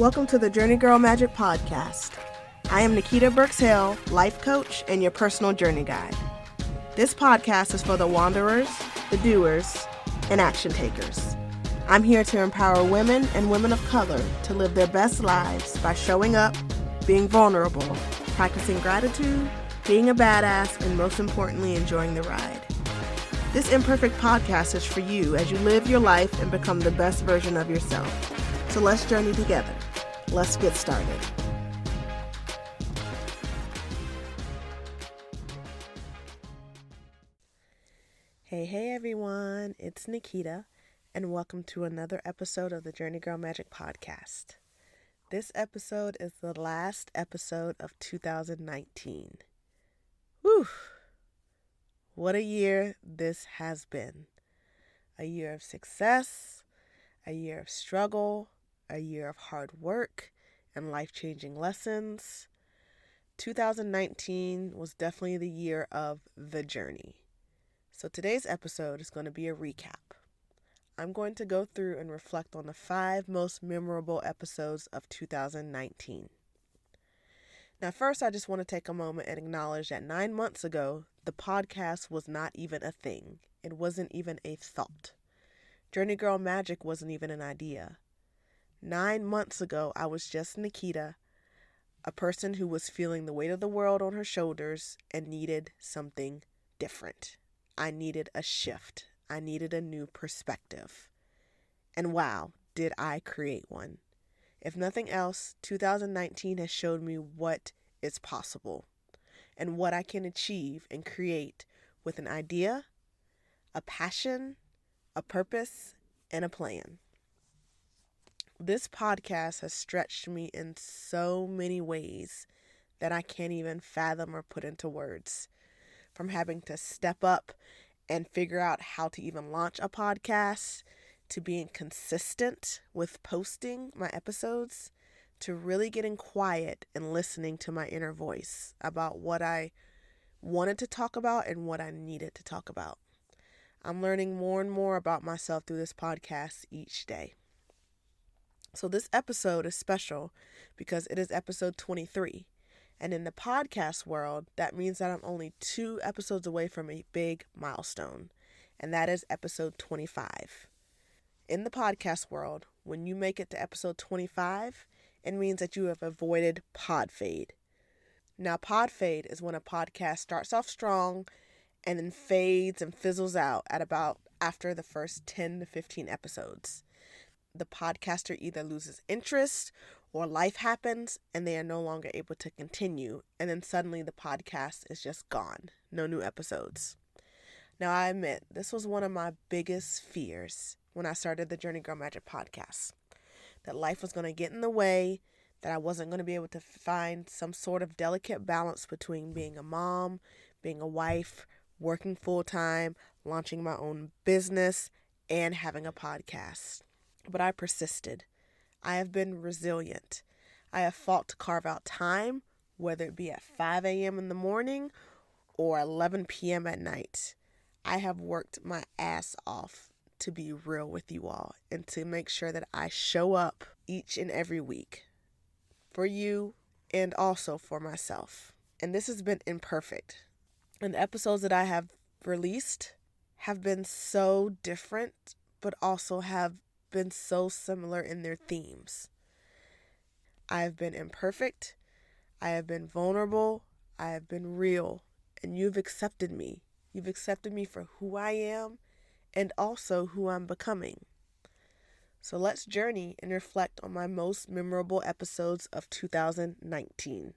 Welcome to the Journey Girl Magic Podcast. I am Nikita Burks-Hale, life coach and your personal journey guide. This podcast is for the wanderers, the doers, and action takers. I'm here to empower women and women of color to live their best lives by showing up, being vulnerable, practicing gratitude, being a badass, and most importantly, enjoying the ride. This imperfect podcast is for you as you live your life and become the best version of yourself. So let's journey together. Let's get started. Hey everyone, it's Nikita, and welcome to another episode of the Journey Girl Magic Podcast. This episode is the last episode of 2019. Whew! What a year this has been. A year of success, a year of struggle, a year of hard work and life-changing lessons. 2019 was definitely the year of the journey. So today's episode is going to be a recap. I'm going to go through and reflect on the 5 most memorable episodes of 2019. Now, first, I just want to take a moment and acknowledge that 9 months ago, the podcast was not even a thing. It wasn't even a thought. Journey Girl Magic wasn't even an idea. 9 months ago, I was just Nikita, a person who was feeling the weight of the world on her shoulders and needed something different. I needed a shift. I needed a new perspective. And wow, did I create one. If nothing else, 2019 has showed me what is possible and what I can achieve and create with an idea, a passion, a purpose, and a plan. This podcast has stretched me in so many ways that I can't even fathom or put into words. From having to step up and figure out how to even launch a podcast, to being consistent with posting my episodes, to really getting quiet and listening to my inner voice about what I wanted to talk about and what I needed to talk about. I'm learning more and more about myself through this podcast each day. So this episode is special because it is episode 23. And in the podcast world, that means that I'm only 2 episodes away from a big milestone, and that is episode 25. In the podcast world, when you make it to episode 25, it means that you have avoided pod fade. Now, pod fade is when a podcast starts off strong and then fades and fizzles out at about after the first 10 to 15 episodes. The podcaster either loses interest or life happens and they are no longer able to continue, and then suddenly the podcast is just gone. No new episodes. Now, I admit, this was one of my biggest fears when I started the Journey Girl Magic podcast. That life was going to get in the way, that I wasn't going to be able to find some sort of delicate balance between being a mom, being a wife, working full-time, launching my own business, and having a podcast. But I persisted. I have been resilient. I have fought to carve out time, whether it be at 5 a.m. in the morning or 11 p.m. at night. I have worked my ass off to be real with you all and to make sure that I show up each and every week for you and also for myself. And this has been imperfect. And the episodes that I have released have been so different, but also have been so similar in their themes. I have been imperfect, I have been vulnerable, I have been real, and you've accepted me. You've accepted me for who I am and also who I'm becoming. So let's journey and reflect on my most memorable episodes of 2019.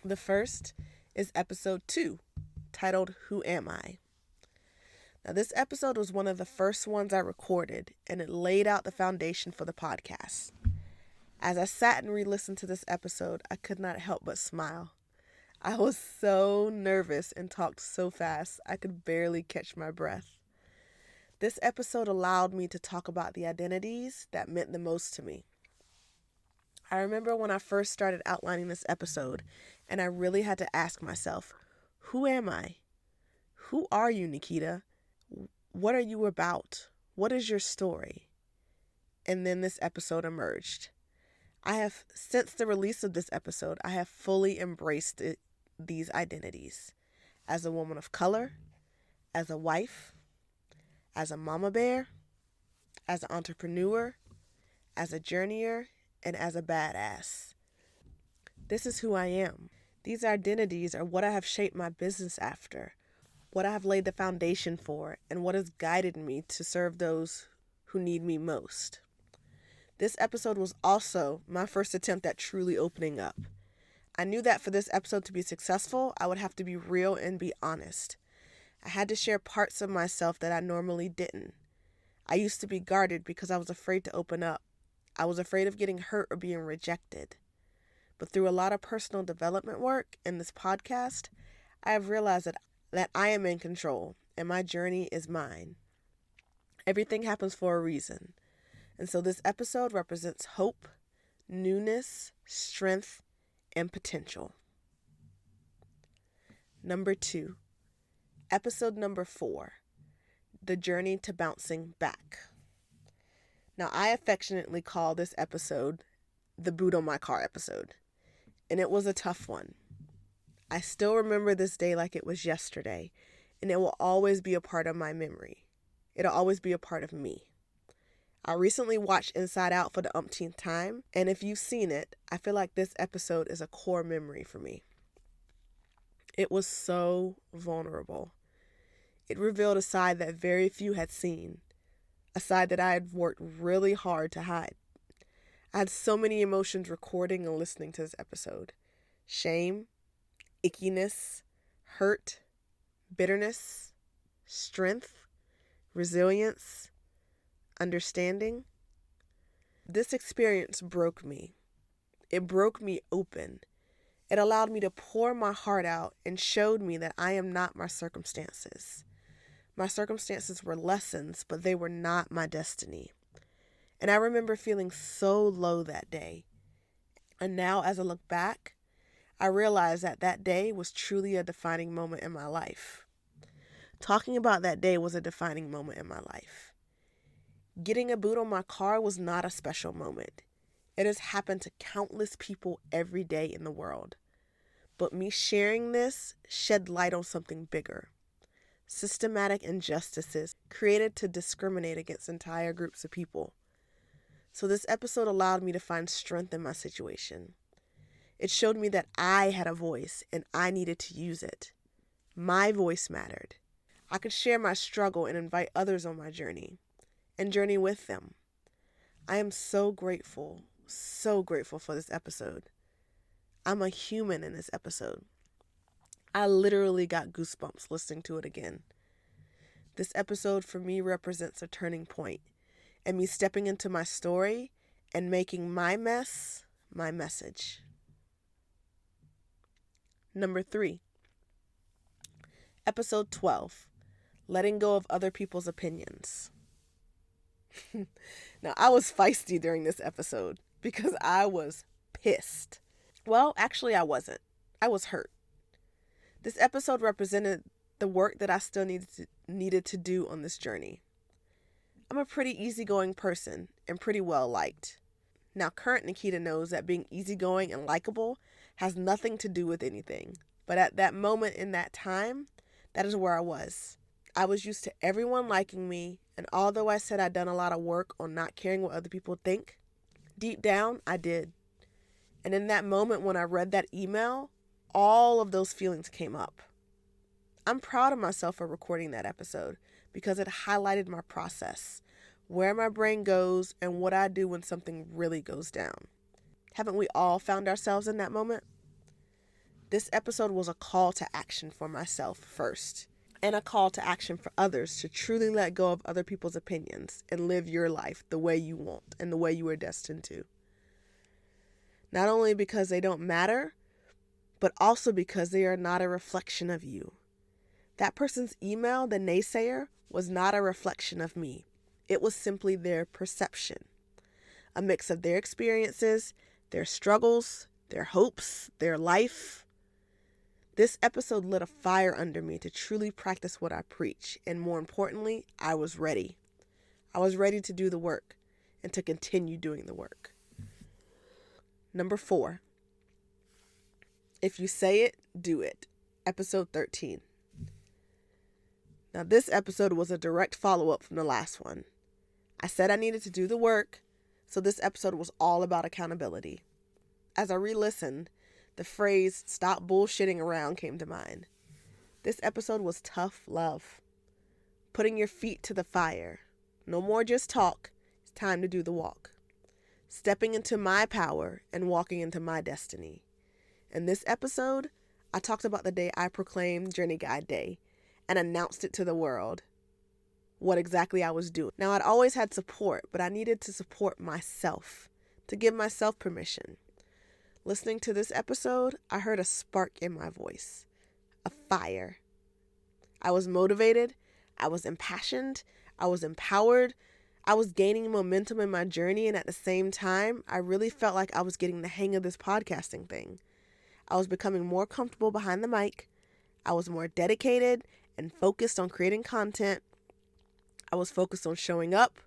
The first is episode 2, titled Who Am I? Now, this episode was one of the first ones I recorded, and it laid out the foundation for the podcast. As I sat and re-listened to this episode, I could not help but smile. I was so nervous and talked so fast, I could barely catch my breath. This episode allowed me to talk about the identities that meant the most to me. I remember when I first started outlining this episode, and I really had to ask myself, who am I? Who are you, Nikita? What are you about? What is your story? And then this episode emerged. Since the release of this episode, I have fully embraced these identities as a woman of color, as a wife, as a mama bear, as an entrepreneur, as a journeyer, and as a badass. This is who I am. These identities are what I have shaped my business after, what I have laid the foundation for, and what has guided me to serve those who need me most. This episode was also my first attempt at truly opening up. I knew that for this episode to be successful, I would have to be real and be honest. I had to share parts of myself that I normally didn't. I used to be guarded because I was afraid to open up. I was afraid of getting hurt or being rejected. But through a lot of personal development work and this podcast, I have realized that I am in control and my journey is mine. Everything happens for a reason. And so this episode represents hope, newness, strength, and potential. Number 2, episode number 4, the journey to bouncing back. Now, I affectionately call this episode the boot on my car episode, and it was a tough one. I still remember this day like it was yesterday, and it will always be a part of my memory. It'll always be a part of me. I recently watched Inside Out for the umpteenth time, and if you've seen it, I feel like this episode is a core memory for me. It was so vulnerable. It revealed a side that very few had seen, a side that I had worked really hard to hide. I had so many emotions recording and listening to this episode. Shame, ickiness, hurt, bitterness, strength, resilience, understanding. This experience broke me. It broke me open. It allowed me to pour my heart out and showed me that I am not my circumstances. My circumstances were lessons, but they were not my destiny. And I remember feeling so low that day. And now, as I look back, I realize that that day was truly a defining moment in my life. Talking about that day was a defining moment in my life. Getting a boot on my car was not a special moment. It has happened to countless people every day in the world. But me sharing this shed light on something bigger. Systematic injustices created to discriminate against entire groups of people. So this episode allowed me to find strength in my situation. It showed me that I had a voice and I needed to use it. My voice mattered. I could share my struggle and invite others on my journey and journey with them. I am so grateful for this episode. I'm a human in this episode. I literally got goosebumps listening to it again. This episode for me represents a turning point and me stepping into my story and making my mess my message. Number 3, episode 12, letting go of other people's opinions. Now, I was feisty during this episode because I was pissed. Well, actually, I wasn't. I was hurt. This episode represented the work that I still needed to do on this journey. I'm a pretty easygoing person and pretty well liked. Now, current Nikita knows that being easygoing and likable has nothing to do with anything. But at that moment in that time, that is where I was. I was used to everyone liking me, and although I said I'd done a lot of work on not caring what other people think, deep down, I did. And in that moment when I read that email, all of those feelings came up. I'm proud of myself for recording that episode because it highlighted my process, where my brain goes, and what I do when something really goes down. Haven't we all found ourselves in that moment? This episode was a call to action for myself first, and a call to action for others to truly let go of other people's opinions and live your life the way you want and the way you are destined to. Not only because they don't matter, but also because they are not a reflection of you. That person's email, the naysayer, was not a reflection of me. It was simply their perception. A mix of their experiences, their struggles, their hopes, their life. This episode lit a fire under me to truly practice what I preach, and more importantly, I was ready. I was ready to do the work and to continue doing the work. Number 4, if you say it, do it. Episode 13. Now, this episode was a direct follow-up from the last one. I said I needed to do the work, so this episode was all about accountability. As I re-listened, the phrase, "stop bullshitting around," came to mind. This episode was tough love. Putting your feet to the fire. No more just talk. It's time to do the walk. Stepping into my power and walking into my destiny. In this episode, I talked about the day I proclaimed Journey Guide Day and announced it to the world, what exactly I was doing. Now, I'd always had support, but I needed to support myself, to give myself permission. Listening to this episode, I heard a spark in my voice, a fire. I was motivated, I was impassioned, I was empowered, I was gaining momentum in my journey, and at the same time, I really felt like I was getting the hang of this podcasting thing. I was becoming more comfortable behind the mic. I was more dedicated and focused on creating content. I was focused on showing up,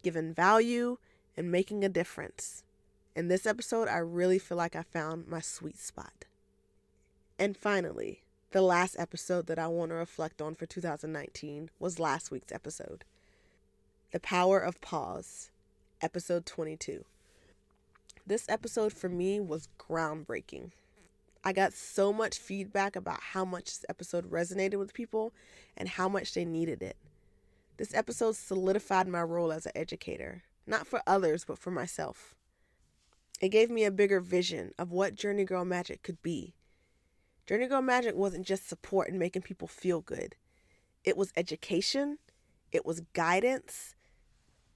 giving value, and making a difference. In this episode, I really feel like I found my sweet spot. And finally, the last episode that I want to reflect on for 2019 was last week's episode. The Power of Pause, episode 22. This episode for me was groundbreaking. I got so much feedback about how much this episode resonated with people and how much they needed it. This episode solidified my role as an educator, not for others, but for myself. It gave me a bigger vision of what Journey Girl Magic could be. Journey Girl Magic wasn't just support and making people feel good. It was education, it was guidance,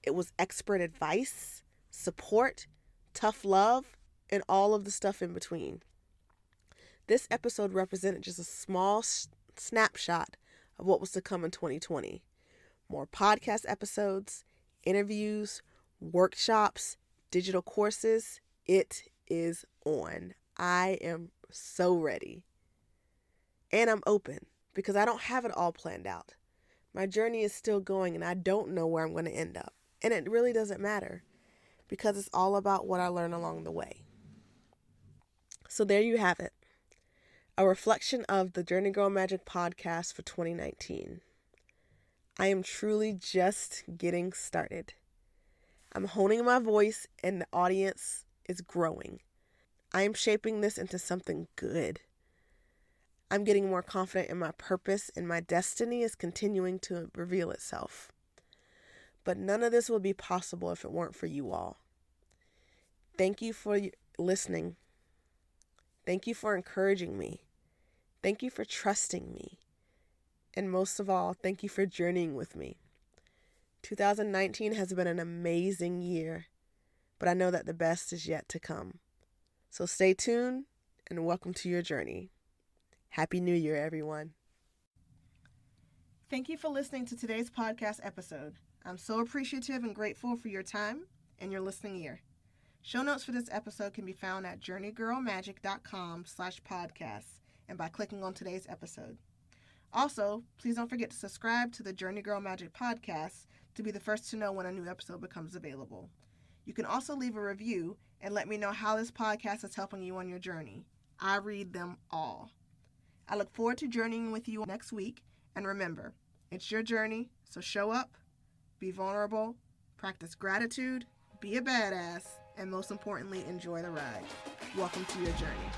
it was expert advice, support, tough love, and all of the stuff in between. This episode represented just a small snapshot of what was to come in 2020. More podcast episodes, interviews, workshops, digital courses. It is on. I am so ready. And I'm open because I don't have it all planned out. My journey is still going and I don't know where I'm going to end up. And it really doesn't matter because it's all about what I learn along the way. So there you have it. A reflection of the Journey Girl Magic podcast for 2019. I am truly just getting started. I'm honing my voice and the audience is growing. I am shaping this into something good. I'm getting more confident in my purpose and my destiny is continuing to reveal itself. But none of this would be possible if it weren't for you all. Thank you for listening. Thank you for encouraging me. Thank you for trusting me. And most of all, thank you for journeying with me. 2019 has been an amazing year, but I know that the best is yet to come. So stay tuned and welcome to your journey. Happy New Year, everyone. Thank you for listening to today's podcast episode. I'm so appreciative and grateful for your time and your listening ear. Show notes for this episode can be found at journeygirlmagic.com/podcasts and by clicking on today's episode. Also, please don't forget to subscribe to the Journey Girl Magic podcast to be the first to know when a new episode becomes available. You can also leave a review and let me know how this podcast is helping you on your journey. I read them all. I look forward to journeying with you next week. And remember, it's your journey, so show up, be vulnerable, practice gratitude, be a badass, and most importantly, enjoy the ride. Welcome to your journey.